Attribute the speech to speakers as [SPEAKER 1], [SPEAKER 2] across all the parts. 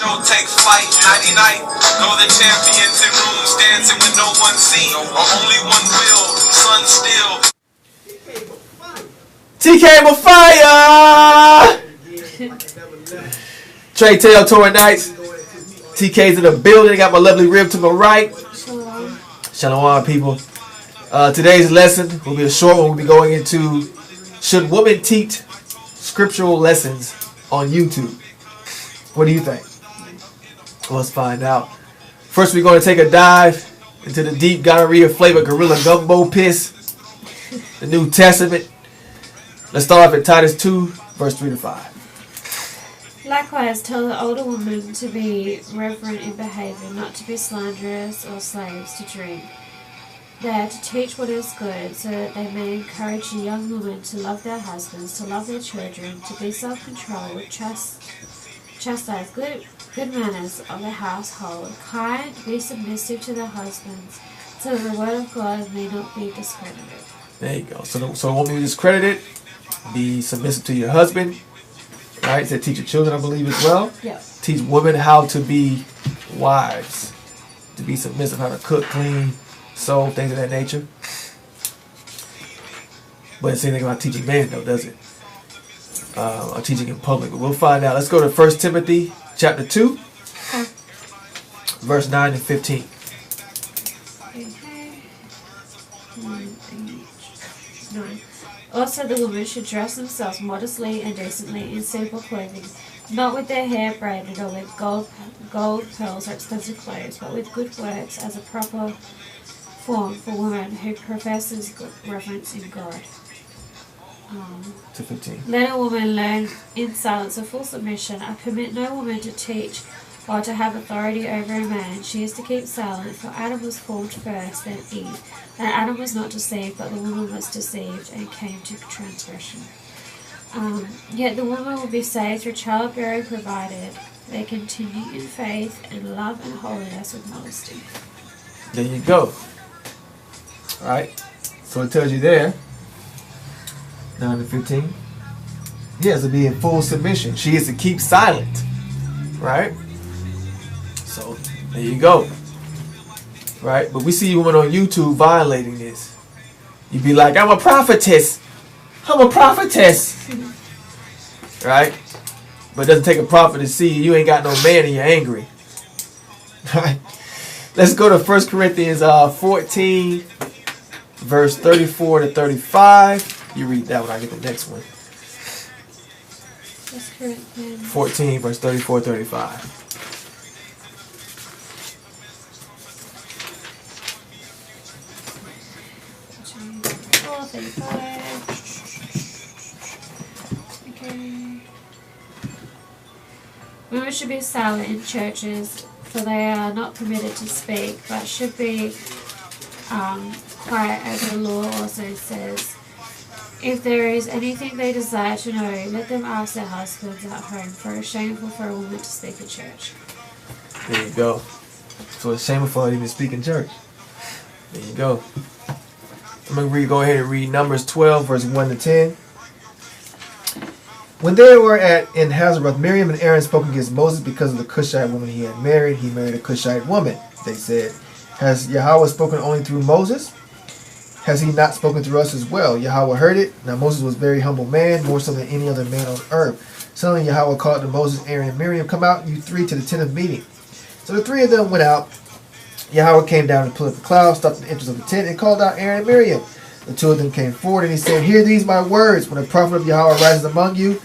[SPEAKER 1] Don't take flight, nighty night. Know the champions in rooms dancing with no one seen, or only one will, sun still.
[SPEAKER 2] TK with fire! Trey Tail Torah Nights. TK's in the building. Got my lovely rib to my right.
[SPEAKER 3] Shalom.
[SPEAKER 2] Shalom, people. Today's lesson will be a short one. We'll be going into should women teach scriptural lessons on YouTube? What do you think? Let's find out. First, we're going to take a dive into the deep gonorrhea flavored gorilla gumbo piss, the New Testament. Let's start off at Titus 2, verse 3 to 5.
[SPEAKER 3] Likewise, tell the older women to be reverent in behavior, not to be slanderers or slaves to drink. They are to teach what is good, so that they may encourage the young women to love their husbands, to love their children, to be self-controlled, chastise good manners of the household, kind, be submissive to their husbands, so that the word of God may not be discredited.
[SPEAKER 2] There you go. So it won't be discredited. Be submissive to your husband. Right? Said teach your children, I believe, as well.
[SPEAKER 3] Yes.
[SPEAKER 2] Teach women how to be wives, to be submissive, how to cook, clean, sew, things of that nature. But it's anything about teaching men, though, does it? Or teaching in public. But we'll find out. Let's go to 1 Timothy chapter 2, verse 9 and 15.
[SPEAKER 3] Okay. Also, the women should dress themselves modestly and decently in suitable clothing, not with their hair braided or with gold pearls or expensive clothes, but with good works as a proper form for women who professes reverence in God.
[SPEAKER 2] To 15.
[SPEAKER 3] Let a woman learn in silence or full submission. I permit no woman to teach or to have authority over a man. She is to keep silent, for Adam was formed first, then Eve. And Adam was not deceived, but the woman was deceived and came to transgression. Yet the woman will be saved through childbearing, provided they continue in faith and love and holiness with modesty.
[SPEAKER 2] There you go. Alright. So it tells you there, 9 to 15. He has to be in full submission. She is to keep silent. Right? So there you go. Right? But we see women on YouTube violating this. You be like, I'm a prophetess. I'm a prophetess. Right? But it doesn't take a prophet to see you ain't got no man and you're angry. Right? Let's go to 1 Corinthians 14, verse 34 to 35. You read that one, I get the next one. 14, verse 34 to 35.
[SPEAKER 3] Okay. Women should be silent in churches, for they are not permitted to speak, but should be quiet, as the law also says. If there is anything they desire to know, let them ask their husbands at home, for it's shameful for a woman to speak in church.
[SPEAKER 2] There you go. So it's shameful for her to even speak in church. There you go. I'm going to go ahead and read Numbers 12, verse 1 to 10. When they were in Hazareth, Miriam and Aaron spoke against Moses because of the Cushite woman he had married. He married a Cushite woman. They said, has Yahweh spoken only through Moses? Has he not spoken through us as well? Yahweh heard it. Now Moses was a very humble man, more so than any other man on earth. Suddenly Yahweh called to Moses, Aaron, and Miriam, come out, you three, to the tent of meeting. So the three of them went out. Yahweh came down and pulled up the cloud, stopped at the entrance of the tent, and called out Aaron and Miriam. The two of them came forward, and he said, hear these my words. When a prophet of Yahweh rises among you,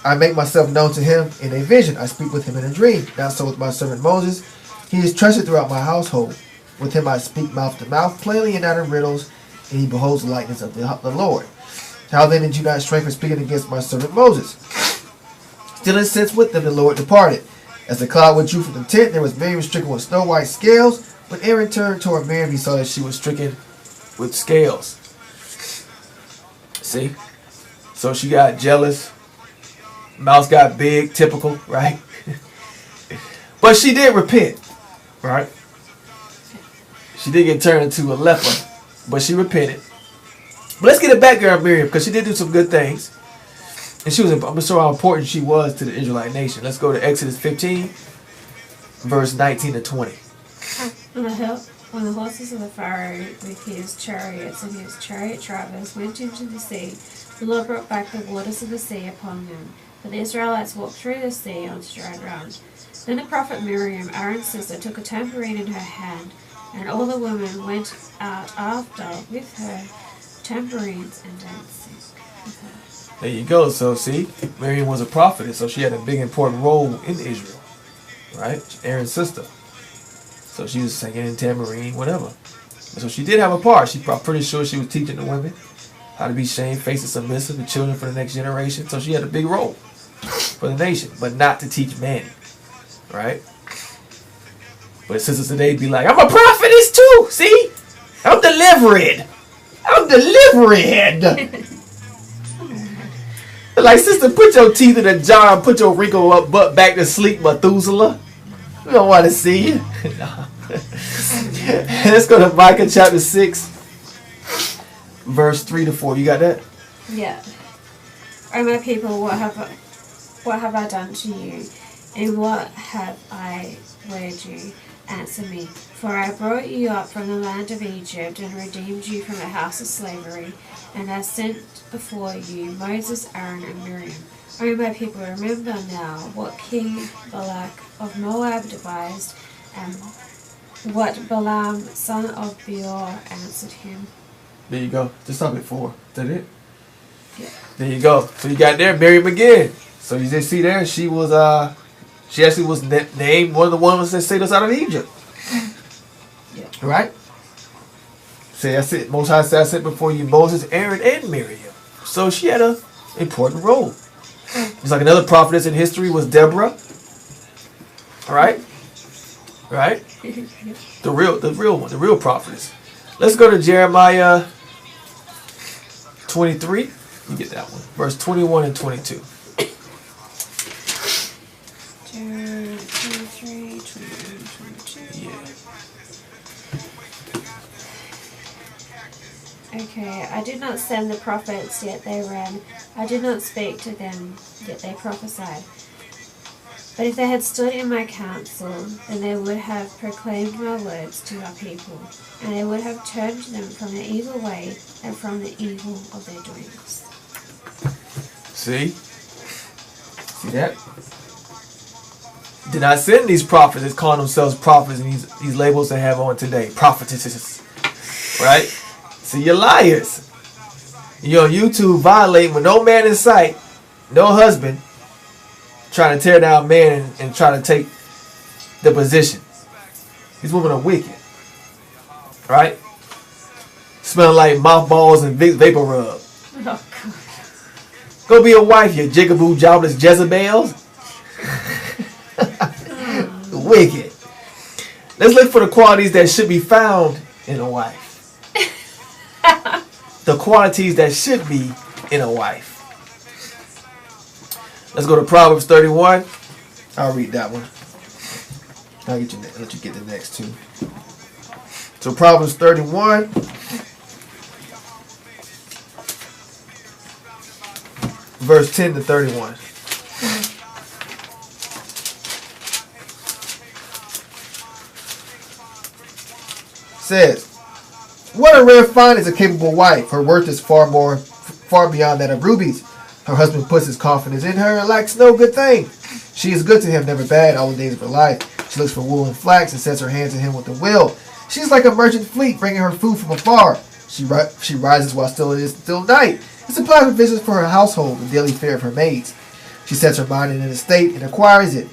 [SPEAKER 2] I make myself known to him in a vision. I speak with him in a dream. Not so with my servant Moses. He is trusted throughout my household. With him I speak mouth to mouth, plainly and not in riddles, and he beholds the likeness of the Lord. How then did you not shrink from speaking against my servant Moses? Still incensed with them, the Lord departed. As the cloud withdrew from the tent, there was Miriam stricken with snow white scales. When Aaron turned toward Miriam, he saw that she was stricken with scales. See? So she got jealous. Mouth got big, typical, right? But she did repent, right? She did get turned into a leper, but she repented. But let's get it back here on Miriam, because she did do some good things. And she was, I'm sure how important she was to the Israelite nation. Let's go to Exodus 15, verse 19 to 20.
[SPEAKER 3] When the horses of the Pharaoh with his chariots and his chariot drivers went into the sea, the Lord brought back the waters of the sea upon them. But the Israelites walked through the sea onto dry ground. Then the prophet Miriam, Aaron's sister, took a tambourine in her hand, and all the women went out after with her tambourines and dancing with her.
[SPEAKER 2] There you go. So see, Miriam was a prophetess, so she had a big important role in Israel, right? Aaron's sister. So she was singing in tambourine, whatever. And so she did have a part. I'm pretty sure she was teaching the women how to be shamefaced and submissive, the children for the next generation. So she had a big role for the nation, but not to teach men, right? But sisters today be like, I'm a prophetess too, see? I'm delivering. Like, sister, put your teeth in a jar and put your wrinkled up butt back to sleep, Methuselah. We don't want to see you. Let's go to Micah chapter 6, verse 3 to 4. You got that?
[SPEAKER 3] Yeah. O my people, what have I done to you, and what have I wearied you? Answer me. For I brought you up from the land of Egypt, and redeemed you from the house of slavery, and I sent before you Moses, Aaron, and Miriam. O my people, remember now what King Balak of Moab devised, and what Balaam, son of Beor, answered him.
[SPEAKER 2] There you go. Just stop at 4. Is that it?
[SPEAKER 3] Yeah.
[SPEAKER 2] There you go. So you got there Miriam again. So you just see there, she actually was named one of the ones that saved us out of Egypt.
[SPEAKER 3] Yeah.
[SPEAKER 2] Right? Say, I said, Most High said, I said before you Moses, Aaron, and Miriam. So she had an important role. Just like another prophetess in history was Deborah. Right? Right? The real one, the real prophetess. Let's go to Jeremiah 23. You get that one. Verse 21 and 22.
[SPEAKER 3] Jeremiah 23, 21, 22.
[SPEAKER 2] Yeah.
[SPEAKER 3] Okay, I did not send the prophets, yet they ran. I did not speak to them, yet they prophesied. But if they had stood in my counsel, then they would have proclaimed my words to our people, and they would have turned them from the evil way and from the evil of their doings.
[SPEAKER 2] See? See that? Did I send these prophets that call themselves prophets and these labels they have on today? Prophetesses. Right? See, you're liars. You're on YouTube violating with no man in sight, no husband, trying to tear down man and trying to take the position. These women are wicked. Right? Smelling like mothballs and vapor rub.
[SPEAKER 3] Oh, God.
[SPEAKER 2] Go be a wife, you jigaboo jobless Jezebels. Wicked. Let's look for the qualities that should be found in a wife. The qualities that should be in a wife. Let's go to Proverbs 31. I'll read that one. I'll let you get the next two. So Proverbs 31. Verse 10 to 31. Says, what a rare find is a capable wife. Her worth is far beyond that of rubies. Her husband puts his confidence in her and lacks no good thing. She is good to him, never bad, all the days of her life. She looks for wool and flax and sets her hands to him with a will. She is like a merchant fleet, bringing her food from afar. She rises while it is still night, and supplies provisions for her household, the daily fare of her maids. She sets her mind in an estate and acquires it.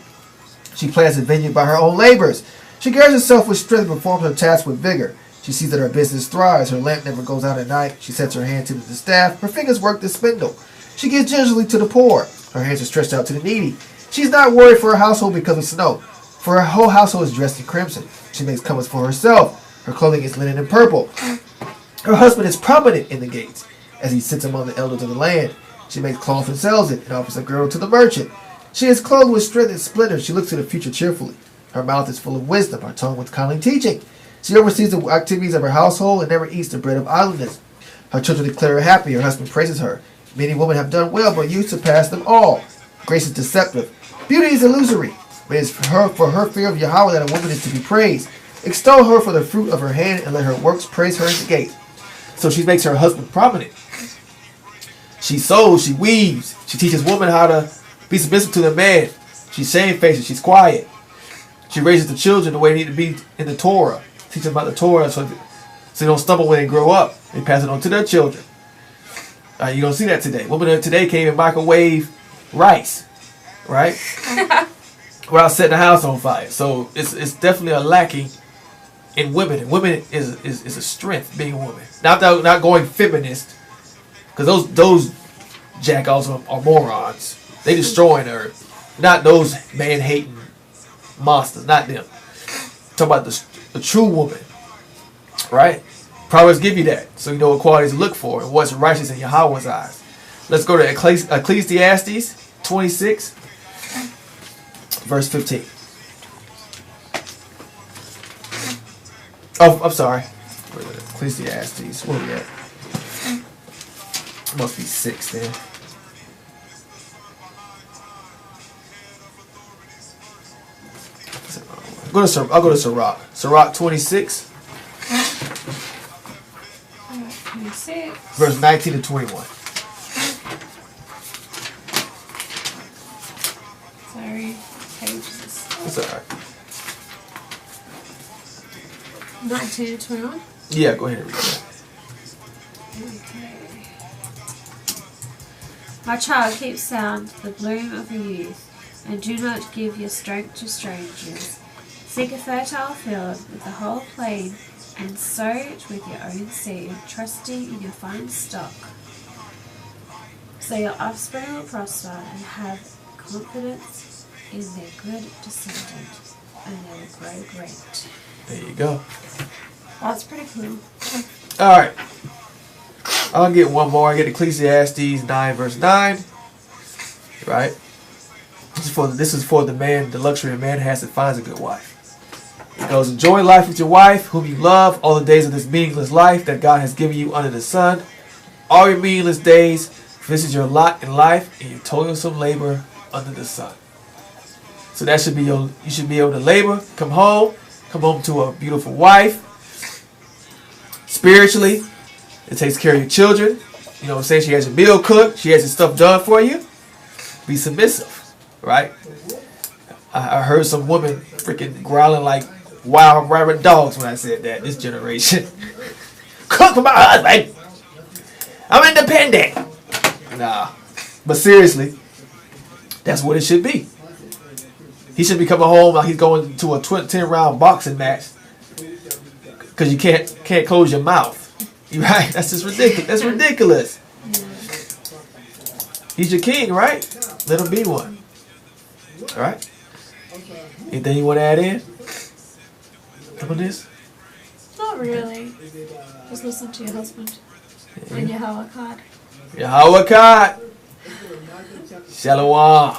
[SPEAKER 2] She plants a vineyard by her own labors. She girds herself with strength and performs her tasks with vigor. She sees that her business thrives. Her lamp never goes out at night. She sets her hand to the staff. Her fingers work the spindle. She gives generously to the poor. Her hands are stretched out to the needy. She is not worried for her household because of snow, for her whole household is dressed in crimson. She makes covers for herself. Her clothing is linen and purple. Her husband is prominent in the gates, as he sits among the elders of the land. She makes cloth and sells it, and offers a girdle to the merchant. She is clothed with strength and splendor. She looks to the future cheerfully. Her mouth is full of wisdom, her tongue with kindly teaching. She oversees the activities of her household and never eats the bread of idleness. Her children declare her happy. Her husband praises her. Many women have done well, but you surpass them all. Grace is deceptive. Beauty is illusory. But it is for her fear of Yahweh that a woman is to be praised. Extol her for the fruit of her hand, and let her works praise her at the gate. So she makes her husband prominent. She sews, she weaves, she teaches women how to be submissive to the man. She's shamefaced, she's quiet. She raises the children the way they need to be in the Torah. Teach them about the Torah so they don't stumble when they grow up. They pass it on to their children. You don't see that today. Women today can't even microwave rice, right? Without setting the house on fire. So it's definitely a lacking in women. And women is a strength, being a woman. Not going feminist, because those jackoffs are morons. They destroying the earth. Not those man-hating monsters. Not them. Talk about the true woman, right? Proverbs give you that, so you know what qualities to look for and what's righteous in Yahawah's eyes. Let's go to Ecclesiastes 26, verse 15. Oh, I'm sorry. Ecclesiastes, where are we at? Must be 6 then. I'll go to Sirach. Sirach 26.
[SPEAKER 3] 26.
[SPEAKER 2] Verse 19 to 21.
[SPEAKER 3] Sorry, pages.
[SPEAKER 2] That's alright.
[SPEAKER 3] 19 to 21?
[SPEAKER 2] Yeah, go ahead and read that.
[SPEAKER 3] Okay. My child, keep sound the bloom of your youth, and do not give your strength to strangers. Seek a fertile field with the whole plain, and sow it with your own seed, trusting in your fine stock. So your offspring will prosper and have confidence in their good descendant, and they will grow great.
[SPEAKER 2] There you go.
[SPEAKER 3] That's pretty cool.
[SPEAKER 2] Alright. I'll get one more. I get Ecclesiastes 9 verse 9. Right? This is for the man, the luxury a man has that finds a good wife. It goes, enjoy life with your wife, whom you love, all the days of this meaningless life that God has given you under the sun. All your meaningless days, for this is your lot in life, and your toilsome labor under the sun. So that should be you should be able to labor, come home to a beautiful wife. Spiritually, it takes care of your children. You know what I'm saying? She has your meal cooked. She has your stuff done for you. Be submissive, right? I heard some women freaking growling like wild rabbit dogs when I said that. This generation. Cook for my husband. I'm independent. Nah. But seriously, that's what it should be. He should be coming home like he's going to a 10-round boxing match. Because you can't close your mouth. You right? That's just ridiculous. That's ridiculous. He's your king, right? Let him be one. All right? Anything you want to add in? Come on this?
[SPEAKER 3] Not really. Just listen to your husband and YAHAWAH'S.
[SPEAKER 2] YAHAWAH'S. Shalom.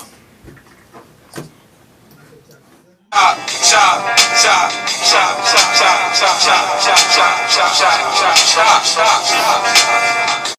[SPEAKER 1] Stop.